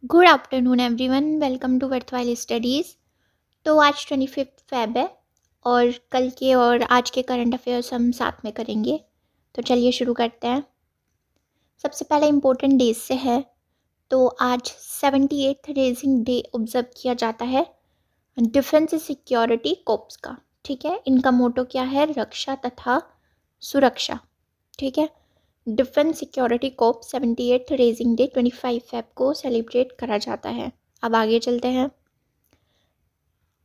Good afternoon everyone, welcome to Worthwhile Studies. तो आज 25 Feb है और कल के और आज के करंट अफेयर्स हम साथ में करेंगे। तो चलिए शुरू करते हैं। सबसे पहले इम्पोर्टेंट डेज से है। तो आज 78th रेजिंग डे ऑब्जर्व किया जाता है डिफेंस सिक्योरिटी कोप्स का। ठीक है, इनका मोटो क्या है? रक्षा तथा सुरक्षा। ठीक है, डिफेंस सिक्योरिटी कोप 78th रेजिंग डे 25 फेब को सेलिब्रेट करा जाता है। अब आगे चलते हैं।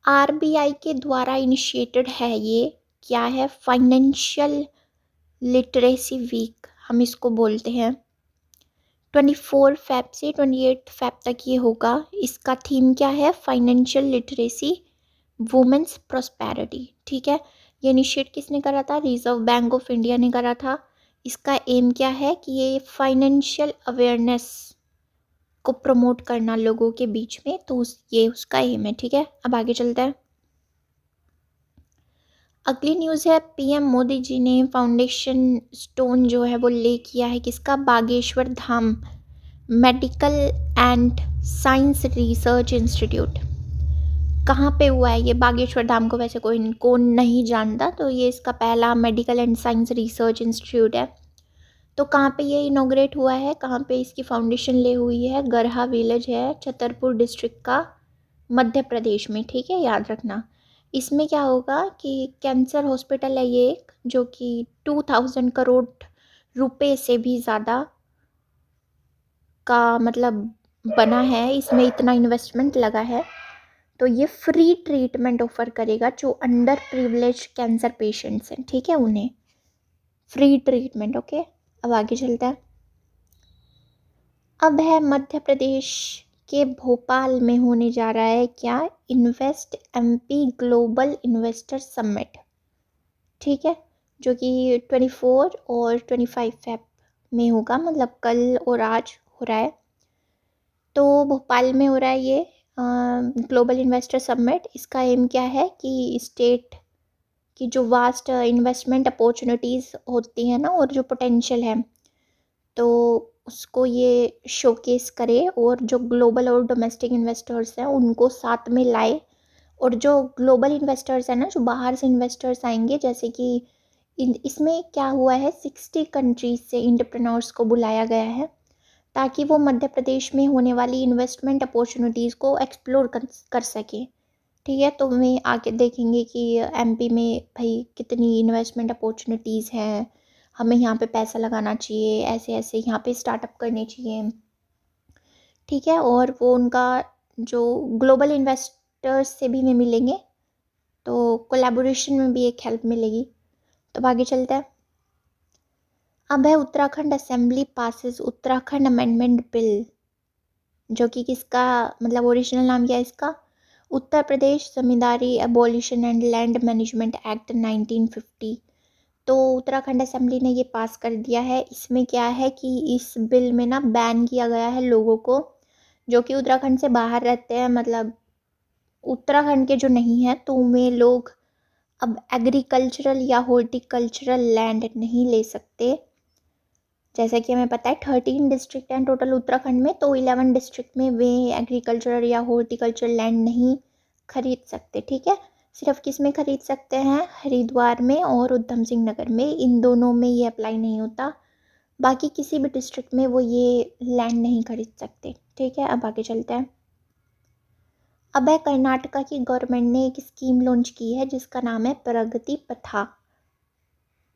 आरबीआई के द्वारा इनिशिएटेड है ये, क्या है? फाइनेंशियल लिटरेसी वीक हम इसको बोलते हैं। 24 फेब से 28 फेब तक ये होगा। इसका थीम क्या है? Financial literacy, women's prosperity. ठीक है, ये इनिशिएट किसने करा था? रिजर्व बैंक ऑफ इंडिया ने करा था। इसका एम क्या है कि ये फाइनेंशियल अवेयरनेस को प्रमोट करना लोगों के बीच में, तो ये उसका एम है। ठीक है, अब आगे चलते हैं। अगली न्यूज़ है, पीएम मोदी जी ने फाउंडेशन स्टोन जो है वो ले किया है किसका? Bageshwar Dham medical and science research institute. कहाँ पे हुआ है ये? बागेश्वर धाम को वैसे कोई कौन नहीं जानता, तो ये इसका पहला medical and science research institute है। तो कहाँ पे ये इनॉग्रेट हुआ है? कहाँ पे इसकी फाउंडेशन ले हुई है? गरहा विलेज है, छतरपुर डिस्ट्रिक्ट का, मध्य प्रदेश में। ठीक है, याद रखना। इसमें क्या होगा कि कैंसर हॉस्पिटल है ये एक, जो कि 2000 करोड़ रुपए से भी ज़्यादा का मतलब बना है। इसमें इतना इन्वेस्टमेंट लगा है। तो ये फ्री ट्रीटमेंट ऑफर करेगा जो अंडर प्रिविलेज कैंसर पेशेंट्स हैं। ठीक है, उन्हें फ्री ट्रीटमेंट। ओके, अब आगे चलता है। अब है मध्य प्रदेश के भोपाल में होने जा रहा है क्या? Invest MP global investor summit. ठीक है, जो कि 24 और 25 फेब में होगा, मतलब कल और आज हो रहा है। तो भोपाल में हो रहा है ये ग्लोबल इन्वेस्टर समिट। इसका एम क्या है कि स्टेट की जो वास्ट इन्वेस्टमेंट अपॉर्चुनिटीज़ होती हैं ना, और जो पोटेंशियल है, तो उसको ये शोकेस करे और जो ग्लोबल और डोमेस्टिक इन्वेस्टर्स हैं उनको साथ में लाए। और जो ग्लोबल इन्वेस्टर्स हैं ना, जो बाहर से इन्वेस्टर्स आएंगे, जैसे कि इसमें क्या हुआ है, 60 कंट्रीज से एंटरप्रेन्योर्स को बुलाया गया है ताकि वो मध्य प्रदेश में होने वाली इन्वेस्टमेंट अपॉर्चुनिटीज़ को एक्सप्लोर कर सके। ठीक है, तो हमें आगे देखेंगे कि एमपी में भाई कितनी इन्वेस्टमेंट अपॉर्चुनिटीज़ हैं, हमें यहाँ पे पैसा लगाना चाहिए, ऐसे ऐसे यहाँ पे स्टार्टअप करने चाहिए। ठीक है, और वो उनका जो ग्लोबल इन्वेस्टर्स से भी में मिलेंगे, तो कोलैबोरेशन में भी एक हेल्प मिलेगी। तो आगे चलता है। अब है Uttarakhand assembly passes Uttarakhand amendment bill, जो कि किसका मतलब ओरिजिनल नाम क्या है इसका? Uttar Pradesh zamindari abolition and land management act 1950। तो उत्तराखंड असेंबली ने ये पास कर दिया है। इसमें क्या है कि इस बिल में ना बैन किया गया है लोगों को जो कि उत्तराखंड से बाहर रहते हैं, मतलब उत्तराखंड के जो नहीं हैं, तो वे लोग अब एग्रीकल्चरल या हॉर्टिकल्चरल लैंड नहीं ले सकते। जैसा कि हमें पता है 13 डिस्ट्रिक्ट हैं टोटल उत्तराखंड में, तो 11 डिस्ट्रिक्ट में वे एग्रीकल्चरल या हॉर्टिकल्चरल लैंड नहीं खरीद सकते। ठीक है, सिर्फ किस में खरीद सकते हैं? हरिद्वार में और उधम सिंह नगर में, इन दोनों में ये अप्लाई नहीं होता। बाकी किसी भी डिस्ट्रिक्ट में वो ये लैंड नहीं खरीद सकते। ठीक है, अब आगे चलते हैं। अब है कर्नाटका की गवर्नमेंट ने एक स्कीम लॉन्च की है जिसका नाम है प्रगति पथा।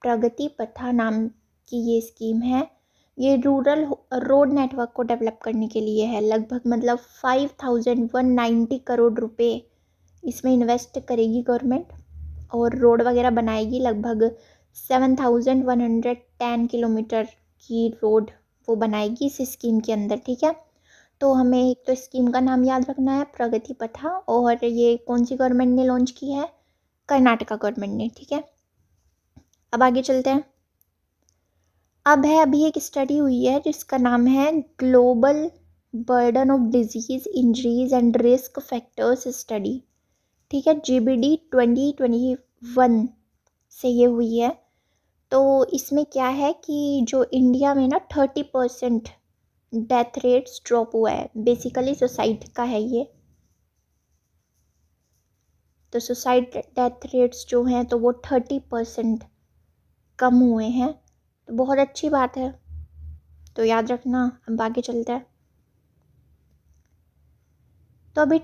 प्रगति पथा नाम की ये स्कीम है। ये रूरल रोड नेटवर्क को डेवलप करने के लिए है। लगभग मतलब 5190 करोड़ रुपए इसमें इन्वेस्ट करेगी गवर्नमेंट और रोड वगैरह बनाएगी। लगभग 7110 किलोमीटर की रोड वो बनाएगी इस स्कीम के अंदर। ठीक है, तो हमें एक तो स्कीम का नाम याद रखना है, प्रगति पथा, और ये कौन सी गवर्नमेंट ने लॉन्च की है? कर्नाटका गवर्नमेंट ने। ठीक है, अब आगे चलते हैं। अब है, अभी एक स्टडी हुई है जिसका नाम है global burden of disease injuries and risk factors study. ठीक है, GBD 2021 से ये हुई है। तो इसमें क्या है कि जो इंडिया में ना 30% डेथ रेट्स ड्रॉप हुआ है, बेसिकली सुसाइड का है ये। तो सुसाइड डेथ रेट्स जो हैं तो वो 30% कम हुए हैं, तो बहुत अच्छी बात है, तो याद रखना। अब आगे चलते हैं। तो अभी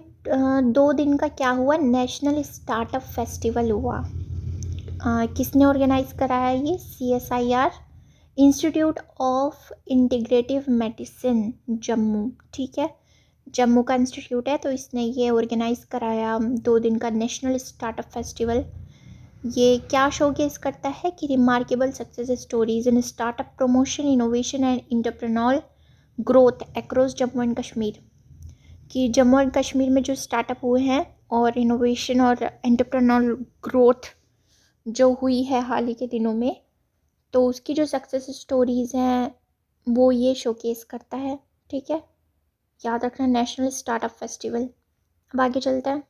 2 दिन का क्या हुआ, नेशनल स्टार्टअप फेस्टिवल हुआ। किसने ऑर्गेनाइज कराया ये, CSIR, institute of integrative medicine Jammu, ठीक है, जम्मू का इंस्टीट्यूट है, तो इसने ये ऑर्गेनाइज कराया 2 दिन का नेशनल स्टार्टअप फेस्टिवल। ये क्या शोकेस करता है कि remarkable success stories in startup promotion, innovation and entrepreneur growth across Jammu and Kashmir, कि जम्मू एंड कश्मीर में जो स्टार्टअप हुए हैं और इनोवेशन और एंटरप्रेन्योर ग्रोथ जो हुई है हाल ही के दिनों में, तो उसकी जो सक्सेस स्टोरीज़ हैं वो ये शोकेस करता है, ठीक है, याद रखना, नेशनल स्टार्टअप फेस्टिवल। अब आगे चलते हैं।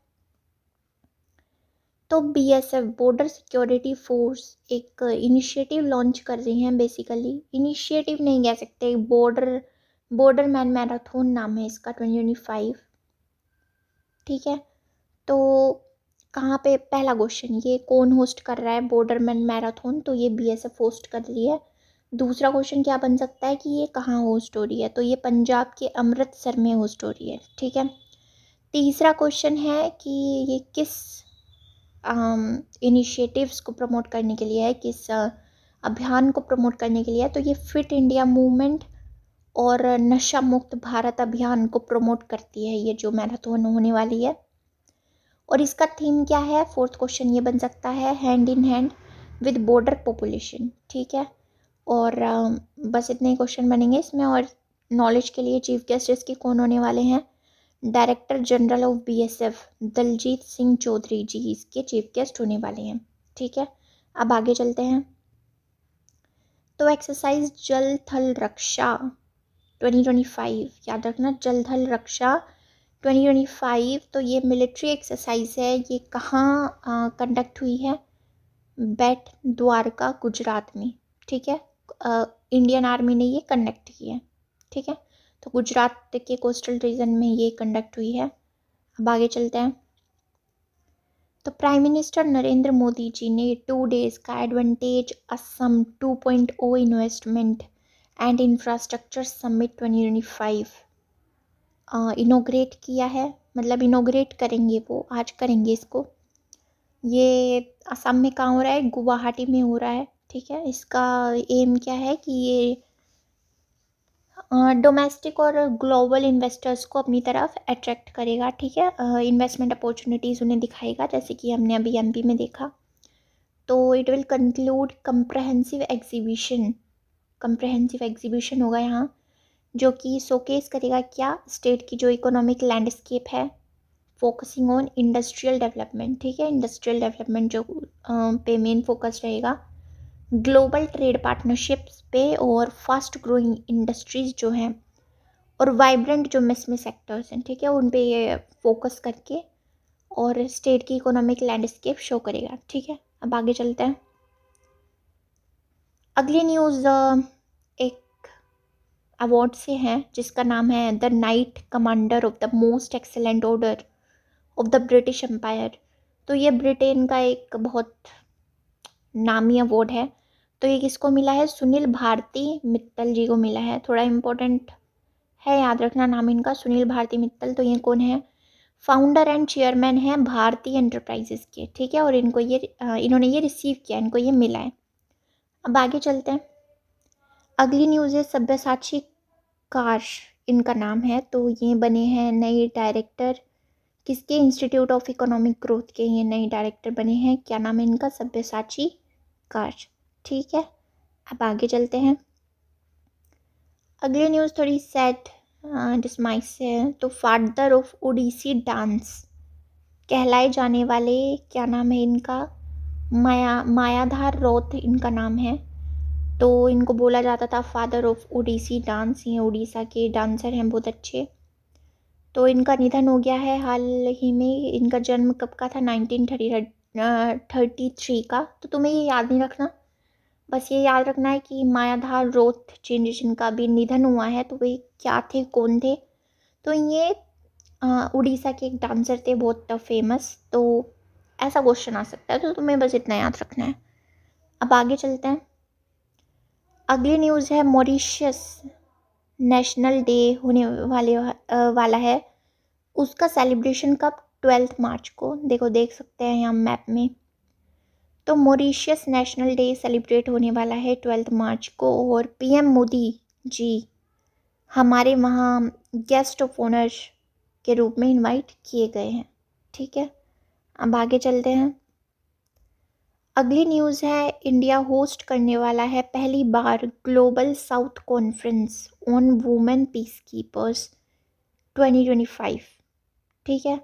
तो BSF बॉर्डर सिक्योरिटी फोर्स एक इनिशिएटिव लॉन्च कर रही हैं, बेसिकली इनिशिएटिव नहीं कह सकते, बॉर्डर मैन मैराथन नाम है इसका 2025, ठीक है। तो कहाँ पे, पहला क्वेश्चन, ये कौन होस्ट कर रहा है बॉर्डर मैन मैराथन, तो ये BSF होस्ट कर रही है। दूसरा क्वेश्चन क्या बन सकता है कि ये कहाँ होस्ट हो रही है, तो ये पंजाब के अमृतसर में होस्ट हो रही है, ठीक है। तीसरा क्वेश्चन है कि ये किस इनिशिएटिव्स को प्रमोट करने के लिए है, किस अभियान को प्रमोट करने के लिए है, तो ये फिट इंडिया मूवमेंट और नशा मुक्त भारत अभियान को प्रमोट करती है ये जो मैराथन होने वाली है। और इसका थीम क्या है, फोर्थ क्वेश्चन ये बन सकता है, hand in hand with border population, ठीक है। और बस इतने ही क्वेश्चन बनेंगे इसमें। और नॉलेज के लिए चीफ गेस्ट इसके कौन होने वाले हैं, director general of BSF Daljit Singh Chaudhary ji इसके चीफ गेस्ट होने वाले हैं, ठीक है। अब आगे चलते हैं। तो एक्सरसाइज जल थल रक्षा 2025, याद रखना, जल थल रक्षा 2025, तो ये मिलिट्री एक्सरसाइज है, ये कहाँ कंडक्ट हुई है, बेट द्वारका गुजरात में, ठीक है। इंडियन आर्मी ने ये कंडक्ट की है, ठीक है, तो गुजरात के कोस्टल रीजन में ये कंडक्ट हुई है। अब आगे चलते हैं। तो प्राइम मिनिस्टर नरेंद्र मोदी जी ने 2 डेज का advantage Assam 2.0 investment and infrastructure summit 2025 इनोग्रेट किया है, मतलब इनोग्रेट करेंगे, वो आज करेंगे इसको। ये असम में कहाँ हो रहा है, गुवाहाटी में हो रहा है, ठीक है। इसका एम क्या है कि ये डोमेस्टिक और ग्लोबल इन्वेस्टर्स को अपनी तरफ अट्रैक्ट करेगा, ठीक है, इन्वेस्टमेंट अपॉर्चुनिटीज़ उन्हें दिखाएगा, जैसे कि हमने अभी MP में देखा। तो it will conclude comprehensive exhibition होगा यहाँ, जो कि शोकेस करेगा क्या, स्टेट की जो इकोनॉमिक लैंडस्केप है, फोकसिंग ऑन इंडस्ट्रियल डेवलपमेंट, ठीक है, इंडस्ट्रियल डेवलपमेंट जो पे मेन फोकस रहेगा, ग्लोबल ट्रेड पार्टनरशिप्स पे और फास्ट ग्रोइंग इंडस्ट्रीज जो हैं और वाइब्रेंट जो मिसमी सेक्टर्स हैं, ठीक है, उन पे ये फोकस करके और स्टेट की इकोनॉमिक लैंडस्केप शो करेगा, ठीक है। अब आगे चलते हैं। अगली न्यूज़ एक अवार्ड से है जिसका नाम है the knight commander of the most excellent order of the British Empire. तो ये ब्रिटेन का एक बहुत नामी अवार्ड है। तो ये किसको मिला है, सुनील भारती मित्तल जी को मिला है, थोड़ा इम्पोर्टेंट है, याद रखना नाम इनका, सुनील भारती मित्तल। तो ये कौन है, फाउंडर एंड चेयरमैन हैं भारती एंटरप्राइजेस के, ठीक है, और इनको ये इन्होंने ये रिसीव किया, इनको ये मिला है। अब आगे चलते हैं। अगली न्यूज़ है सब्यसाची कार्श इनका नाम है, तो ये बने हैं नए डायरेक्टर, किसके, इंस्टीट्यूट ऑफ इकोनॉमिक ग्रोथ के ये नए डायरेक्टर बने हैं, क्या नाम है इनका, सब्यसाची कार्श, ठीक है। अब आगे चलते हैं। अगली न्यूज़ थोड़ी सैड डिसमाइस से है। तो फादर ऑफ ओडिसी डांस कहलाए जाने वाले, क्या नाम है इनका, मायाधार रौत इनका नाम है। तो इनको बोला जाता था फादर ऑफ ओडिसी डांस, ये उड़ीसा के डांसर हैं बहुत अच्छे। तो इनका निधन हो गया है हाल ही में। इनका जन्म कब का था, 1933 का। तो तुम्हें ये याद नहीं रखना, बस ये याद रखना है कि मायाधार रोथचेंद जिनका भी निधन हुआ है, तो वे क्या थे, कौन थे? तो ये उड़ीसा के एक डांसर थे बहुत फेमस। तो ऐसा क्वेश्चन आ सकता है, तो तुम्हें बस इतना याद रखना है। अब आगे चलते हैं। अगली न्यूज़ है मॉरिशस नेशनल डे होने वाला है। उसका सेलिब्रेशन कब? 12 मार्च को। देखो, देख सकते हैं यहाँ मैप में। तो मॉरिशस नेशनल डे सेलिब्रेट होने वाला है 12 मार्च को, और पीएम मोदी जी हमारे वहाँ गेस्ट ऑफ ऑनर के रूप में इनवाइट किए गए हैं। ठीक है, अब आगे चलते हैं। अगली न्यूज़ है इंडिया होस्ट करने वाला है पहली बार global south conference on women peacekeepers 2025। ठीक है,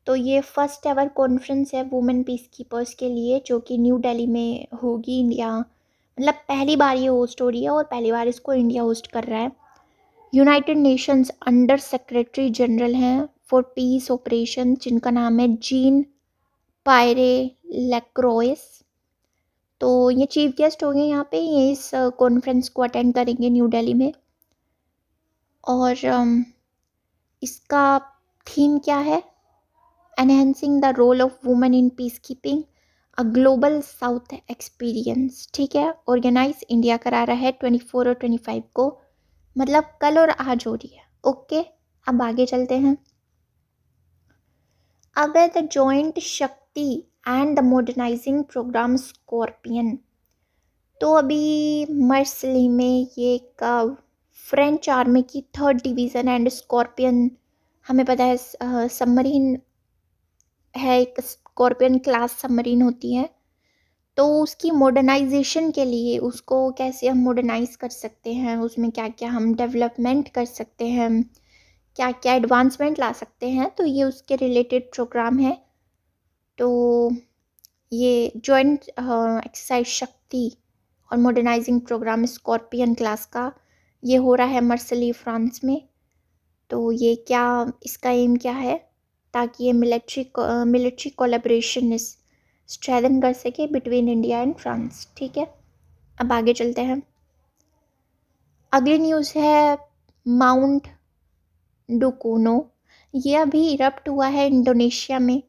तो ये फर्स्ट एवर कॉन्फ्रेंस है वुमेन पीस कीपर्स के लिए, जो कि न्यू दिल्ली में होगी। इंडिया मतलब पहली बार ये होस्ट हो रही है, और पहली बार इसको इंडिया होस्ट कर रहा है। United Nations under secretary general हैं फॉर पीस ऑपरेशन, जिनका नाम है जीन पायरे लैक्रोइस। तो ये चीफ गेस्ट हो गए यहाँ पे, ये इस कॉन्फ्रेंस को अटेंड करेंगे न्यू दिल्ली में। और इसका थीम क्या है? Enhancing the role of women in peace keeping, a global south experience. ठीक है, ऑर्गेनाइज इंडिया करा रहा है 24 और 25 को, मतलब कल और आज हो रही है। ओके, अब आगे चलते हैं। अब है the joint Shakti and the modernising programme Scorpion. तो अभी मर्सली में ये एक फ्रेंच आर्मी की 3rd डिवीज़न एंड स्कॉर्पियन, हमें पता है सबमरीन है, एक स्कॉर्पियन क्लास सबमरीन होती है। तो उसकी मॉडर्नाइजेशन के लिए, उसको कैसे हम मॉडर्नाइज कर सकते हैं, उसमें क्या क्या हम डेवलपमेंट कर सकते हैं, क्या क्या एडवांसमेंट ला सकते हैं, तो ये उसके रिलेटेड प्रोग्राम है। तो ये जॉइंट एक्सरसाइज शक्ति और मॉडर्नाइजिंग प्रोग्राम स्कॉर्पियन क्लास का ये हो रहा है मर्सली फ्रांस में। तो ये क्या, इसका एम क्या है? ताकि ये मिलिट्री कोलैबोरेशन स्ट्रेंथन कर सके बिटवीन इंडिया एंड फ्रांस। ठीक है, अब आगे चलते हैं। अगली न्यूज़ है माउंट डुकोनो। ये अभी इरप्ट हुआ है इंडोनेशिया में।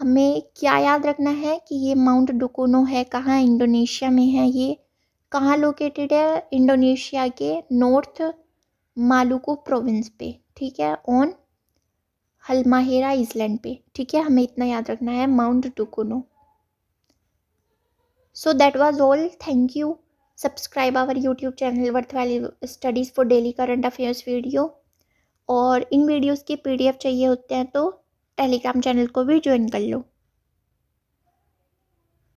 हमें क्या याद रखना है कि ये माउंट डुकोनो है कहाँ? इंडोनेशिया में है। ये कहाँ लोकेटेड है? इंडोनेशिया के नॉर्थ मालुकू प्रोविंस पे। ठीक है, ऑन हल्माहेरा आइलैंड पे। ठीक है, हमें इतना याद रखना है, Mount Dukono. So that was all, thank you. Subscribe our YouTube channel Worth Value Studies for daily current affairs video. और इन वीडियोस की PDF चाहिए होते हैं तो टेलीग्राम चैनल को भी ज्वाइन कर लो।